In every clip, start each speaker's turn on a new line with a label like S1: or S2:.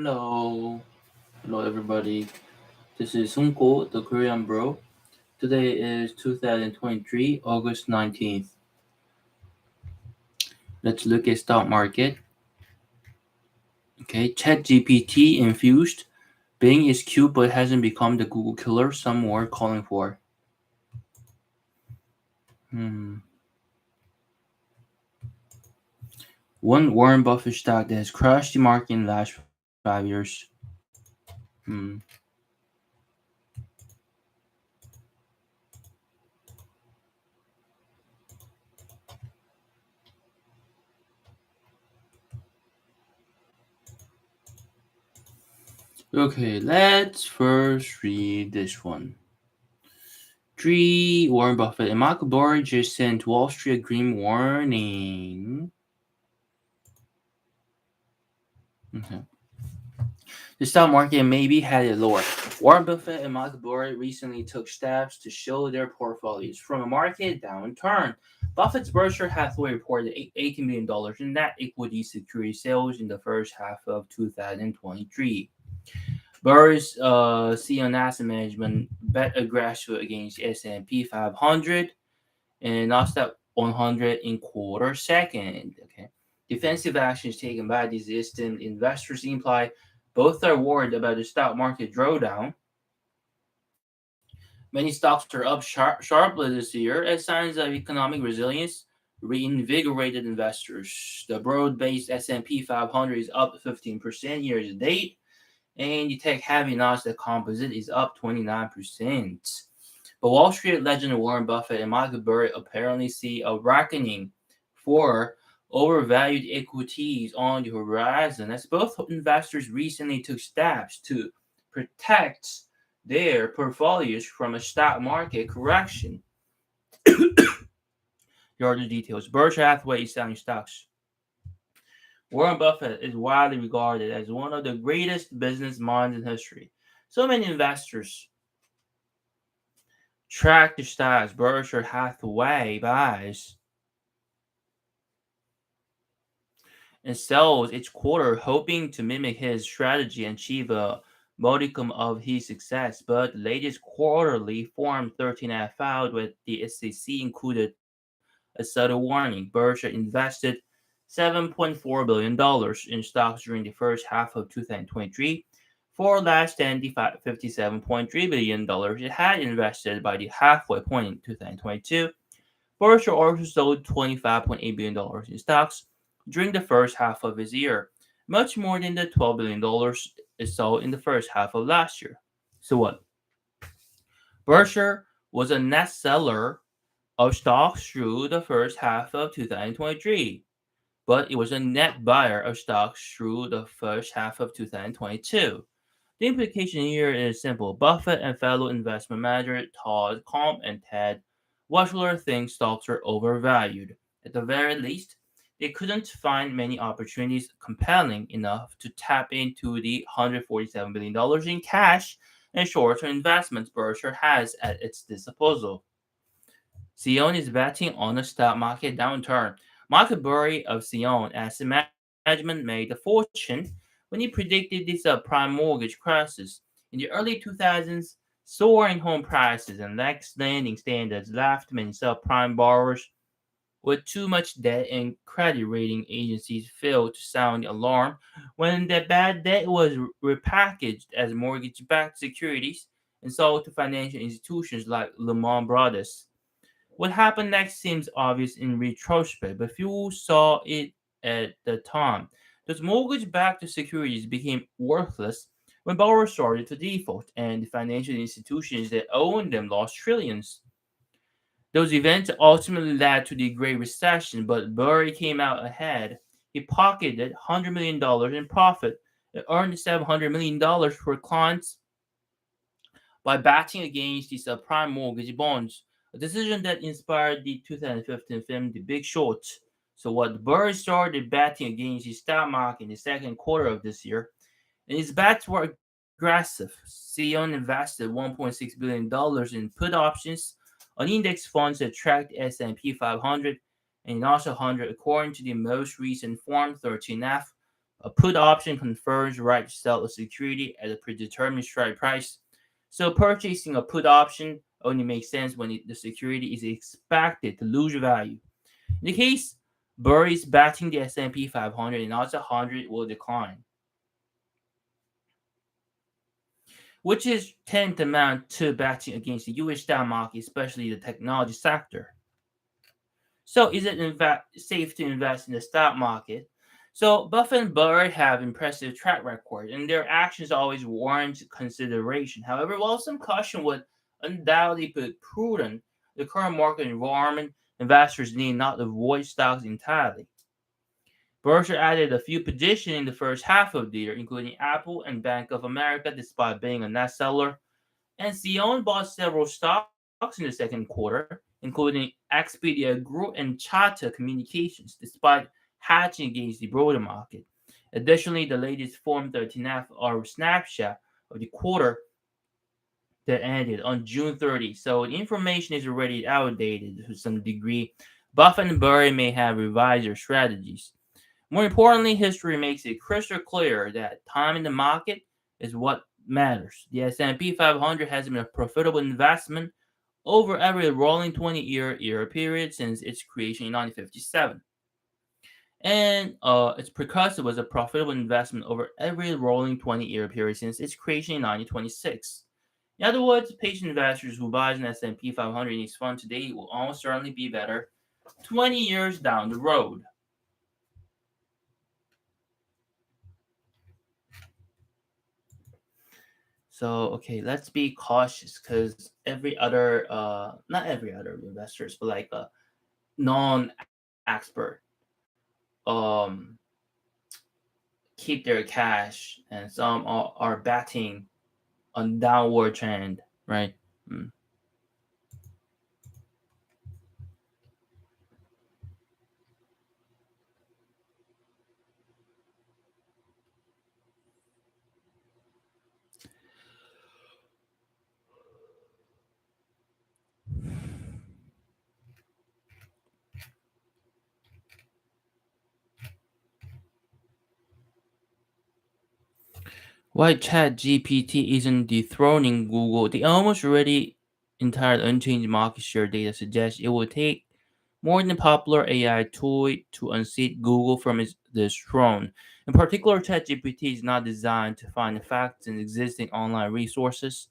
S1: Hello, hello everybody. This is Sunko, the Korean bro. Today is 2023, August 19th. Let's look at stock market. Okay, ChatGPT infused. Bing is cute but hasn't become the Google killer some more calling for. Hmm. One Warren Buffett stock that has crushed the market in the last 5 years. Hmm. Okay, let's first read this one. 3. Warren Buffett and Michael Burry just sent Wall Street a green warning. Okay. The stock market may be headed lower. Warren Buffett and Michael Burry recently took steps to shield their portfolios from a market downturn. Buffett's Berkshire Hathaway reported $18 million in net equity security sales in the first half of 2023. Burry's CEO Asset Management bet aggressive against S&P 500 and Nasdaq 100 in quarter second. Okay, defensive actions taken by these distant investors imply both are worried about the stock market drawdown. Many stocks are up sharply this year as signs of economic resilience reinvigorated investors. The broad-based S&P 500 is up 15% year to date, and the tech-heavy Nasdaq Composite is up 29%. But Wall Street legend Warren Buffett and Michael Burry apparently see a reckoning for overvalued equities on the horizon, as both investors recently took steps to protect their portfolios from a stock market correction. Here are the details. Berkshire Hathaway is selling stocks. Warren Buffett is widely regarded as one of the greatest business minds in history. So many investors track the stocks Berkshire Hathaway buys and sells each quarter, hoping to mimic his strategy and achieve a modicum of his success. But the latest quarterly Form 13F filed with the SEC included a subtle warning. Berkshire invested $7.4 billion in stocks during the first half of 2023, for less than the $57.3 billion it had invested by the halfway point in 2022. Berkshire also sold $25.8 billion in stocks during the first half of this year, much more than the $12 billion it sold in the first half of last year. So what? Berkshire was a net seller of stocks through the first half of 2023, but it was a net buyer of stocks through the first half of 2022. The implication here is simple. Buffett and fellow investment manager Todd Comp and Ted Weschler think stocks are overvalued. At the very least, they couldn't find many opportunities compelling enough to tap into the $147 billion in cash and short-term investments Berkshire has at its disposal. Sion is betting on a stock market downturn. Michael Burry of Sion Asset Management made a fortune when he predicted this prime mortgage crisis. In the early 2000s, soaring home prices and lax lending standards left many subprime borrowers with too much debt, and credit rating agencies failed to sound the alarm when the bad debt was repackaged as mortgage-backed securities and sold to financial institutions like Lehman Brothers. What happened next seems obvious in retrospect, but few saw it at the time. Those mortgage-backed securities became worthless when borrowers started to default, and the financial institutions that owned them lost trillions. Those events ultimately led to the Great Recession, but Burry came out ahead. He pocketed $100 million in profit and earned $700 million for clients by batting against these prime mortgage bonds, a decision that inspired the 2015 film The Big Short. So what Burry started batting against the stock market in the second quarter of this year, and his bets were aggressive. Sion invested $1.6 billion in put options on index funds that tracked S&P 500 and also 100 according to the most recent Form 13F A put option confers the right to sell a security at a predetermined strike price. So purchasing a put option only makes sense when the security is expected to lose value. In the case Burry is betting the S&P 500 and odds 100 will decline, which is tantamount to betting against the US stock market, especially the technology sector. So is it in fact safe to invest in the stock market? So Buffett and Burry have impressive track record, and their actions always warrant consideration. However, while some caution would undoubtedly be prudent, the current market environment, investors need not avoid stocks entirely. Berkshire added a few positions in the first half of the year, including Apple and Bank of America, despite being a net seller. And Sion bought several stocks in the second quarter, including Expedia Group and Tata Communications, despite hatching against the broader market. Additionally, the latest Form 13F are a snapshot of the quarter that ended on June 30, so the information is already outdated to some degree. Buffett and Burry may have revised their strategies. More importantly, history makes it crystal clear that time in the market is what matters. The S&P 500 has been a profitable investment over every rolling 20-year period since its creation in 1957. And its precursor was a profitable investment over every rolling 20-year period since its creation in 1926. In other words, patient investors who buy an S&P 500 index fund today will almost certainly be better 20 years down the road. So okay, let's be cautious because not every other investors, but like a non-expert, um, keep their cash, and some are betting on downward trend, right? Mm. Why ChatGPT isn't dethroning Google? The almost already entire unchanged market share data suggests it will take more than popular AI tool to unseat Google from this throne. In particular, ChatGPT is not designed to find facts in existing online resources.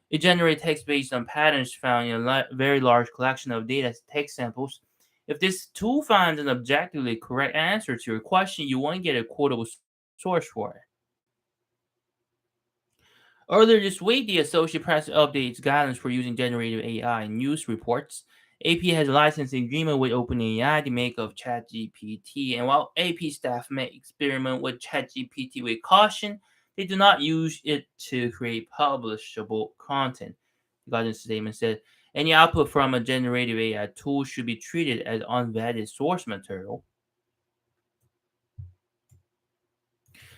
S1: It generates text based on patterns found in a very large collection of data text samples. If this tool finds an objectively correct answer to your question, you won't get a quotable source for it. Earlier this week, the Associated Press updates guidance for using generative AI in news reports. AP has a licensing agreement with OpenAI, the maker of ChatGPT, and while AP staff may experiment with ChatGPT with caution, they do not use it to create publishable content. The guidance statement said any output from a generative AI tool should be treated as unvetted source material.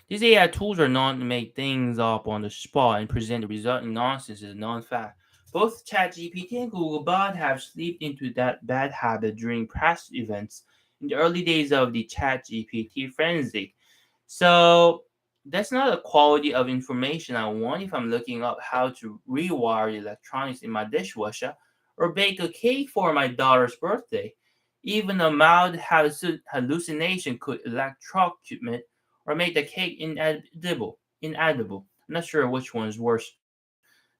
S1: These AI tools are known to make things up on the spot and present the resulting nonsense as a known fact. Both ChatGPT and Googlebot have slipped into that bad habit during press events in the early days of the ChatGPT frenzy. So that's not a quality of information I want if I'm looking up how to rewire the electronics in my dishwasher or bake a cake for my daughter's birthday. Even a mild hallucination could electrocute me or make the cake inedible. Inedible. I'm not sure which one is worse.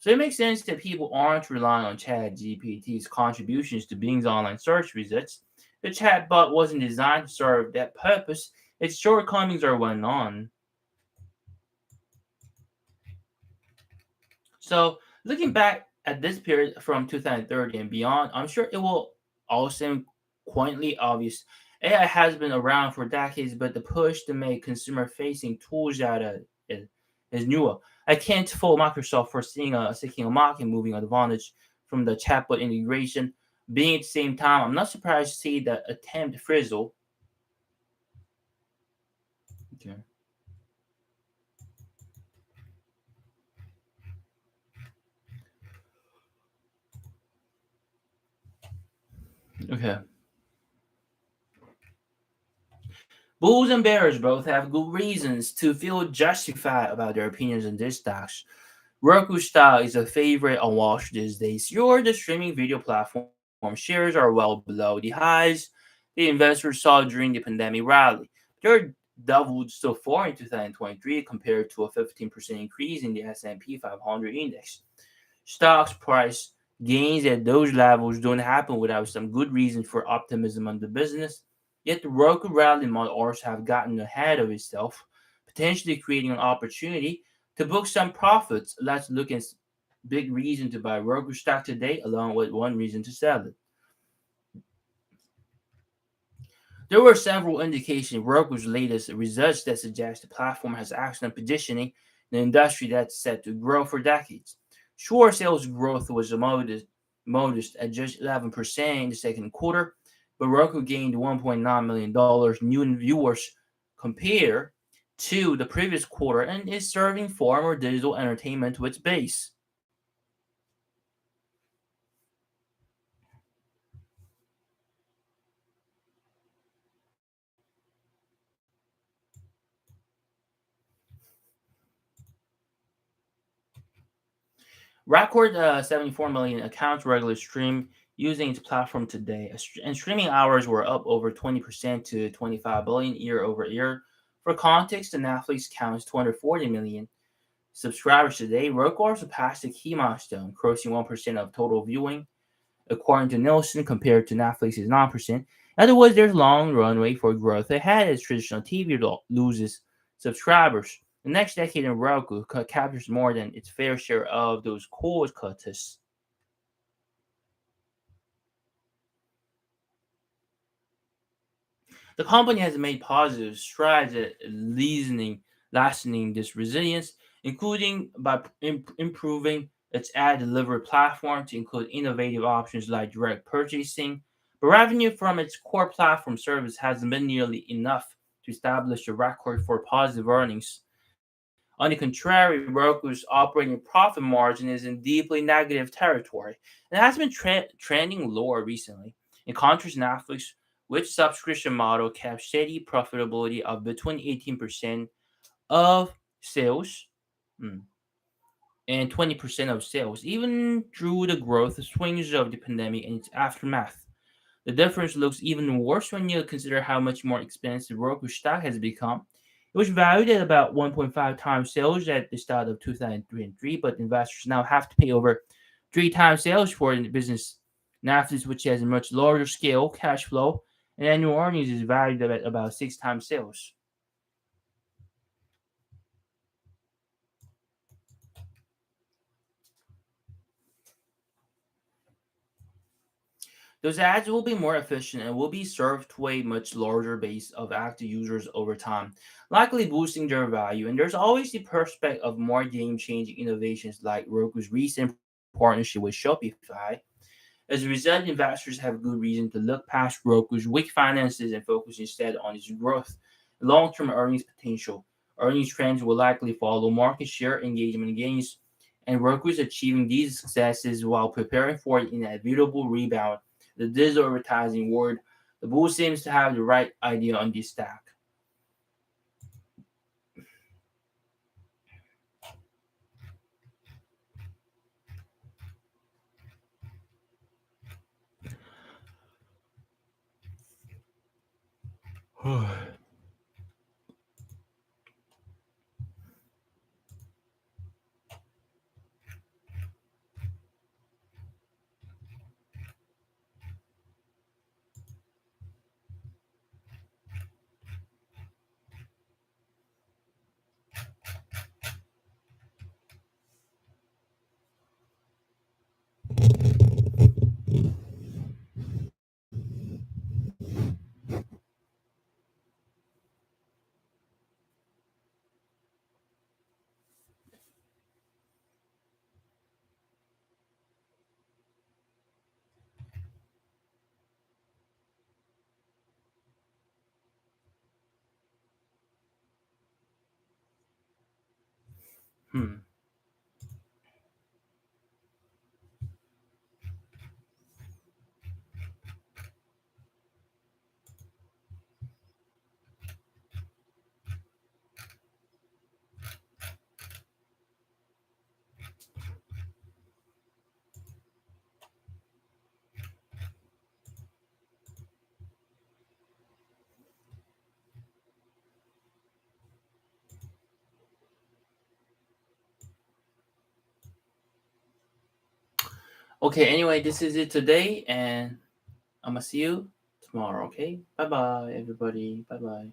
S1: So it makes sense that people aren't relying on ChatGPT's contributions to Bing's online search results. The chatbot wasn't designed to serve that purpose. Its shortcomings are well known. So looking back at this period from 2030 and beyond, I'm sure it will all seem quaintly obvious. AI has been around for decades, but the push to make consumer-facing tools out of it is newer. I can't fault Microsoft for seeking a market moving advantage from the chatbot integration. Being at the same time, I'm not surprised to see the attempt frizzle. Okay. Okay. Bulls and bears both have good reasons to feel justified about their opinions on these stocks. Roku style is a favorite on Wall Street these days. Your the streaming video platform shares are well below the highs the investors saw during the pandemic rally. They're doubled so far in 2023 compared to a 15% increase in the S&P 500 index. Stocks price gains at those levels don't happen without some good reason for optimism on the business. Yet the Roku rally might also have gotten ahead of itself, potentially creating an opportunity to book some profits. Let's look at big reason to buy Roku stock today, along with one reason to sell it. There were several indications in Roku's latest results that suggest the platform has excellent positioning in an industry that's set to grow for decades. Sure, sales growth was modest at just 11% in the second quarter, but Roku gained $1.9 million new viewers compared to the previous quarter and is serving far more digital entertainment to its base. Record 74 million accounts regularly stream using its platform today, and streaming hours were up over 20% to 25 billion year over year. For context, the Netflix counts 240 million subscribers today. Roku also passed a key milestone, crossing 1% of total viewing, according to Nielsen, compared to Netflix's 9%. In other words, there's a long runway for growth ahead as traditional TV loses subscribers. The next decade in Roku captures more than its fair share of those cord cutters. The company has made positive strides at lasting this resilience, including by improving its ad delivery platform to include innovative options like direct purchasing. But revenue from its core platform service hasn't been nearly enough to establish a record for positive earnings. On the contrary, Roku's operating profit margin is in deeply negative territory and has been trending lower recently. In contrast, Netflix, which subscription model kept steady profitability of between 18% of sales mm, and 20% of sales, even through the growth swings of the pandemic and its aftermath. The difference looks even worse when you consider how much more expensive Roku stock has become. It was valued at about 1.5 times sales at the start of 2003, but investors now have to pay over 3 times sales for the business. Netflix, which has a much larger scale, cash flow, and annual earnings, is valued at about 6 times sales. Those ads will be more efficient and will be served to a much larger base of active users over time, likely boosting their value. And there's always the prospect of more game changing innovations like Roku's recent partnership with Shopify. As a result, investors have good reason to look past Roku's weak finances and focus instead on its growth and long term earnings potential. Earnings trends will likely follow market share engagement gains, and Roku is achieving these successes while preparing for an inevitable rebound. The digital advertising world, the bull seems to have the right idea on this stack. Hmm. Okay, anyway, this is it today, and I'm gonna see you tomorrow. Okay, bye bye, everybody. Bye bye.